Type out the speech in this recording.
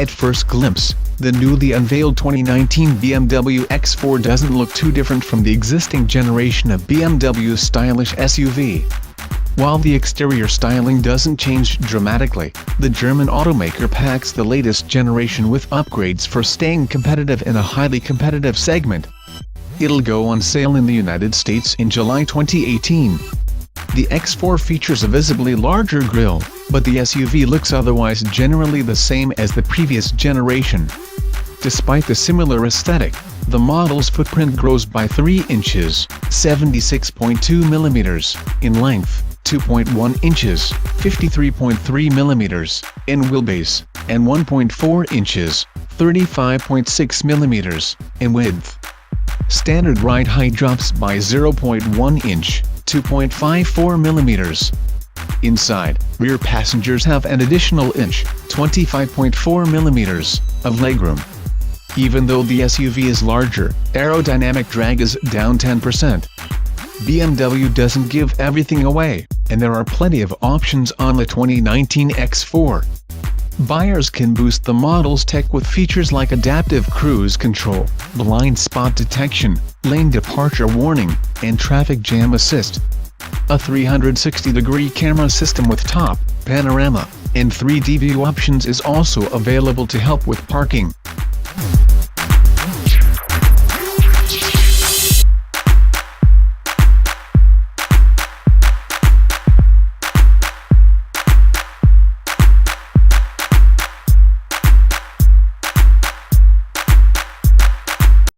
At first glimpse, the newly unveiled 2019 BMW X4 doesn't look too different from the existing generation of BMW's stylish SUV. While the exterior styling doesn't change dramatically, the German automaker packs the latest generation with upgrades for staying competitive in a highly competitive segment. It'll go on sale in the United States in July 2018. The X4 features a visibly larger grille, but the SUV looks otherwise generally the same as the previous generation. Despite the similar aesthetic, the model's footprint grows by 3 inches, 76.2 mm, in length, 2.1 inches, 53.3 mm, in wheelbase, and 1.4 inches, 35.6 mm, in width. Standard ride height drops by 0.1 inch, 2.54 mm. Inside, rear passengers have an additional inch, 25.4 mm, of legroom. Even though the SUV is larger, aerodynamic drag is down 10%. BMW doesn't give everything away, and there are plenty of options on the 2019 X4. Buyers can boost the model's tech with features like adaptive cruise control, blind spot detection, lane departure warning, and traffic jam assist. A 360-degree camera system with top, panorama, and 3D view options is also available to help with parking.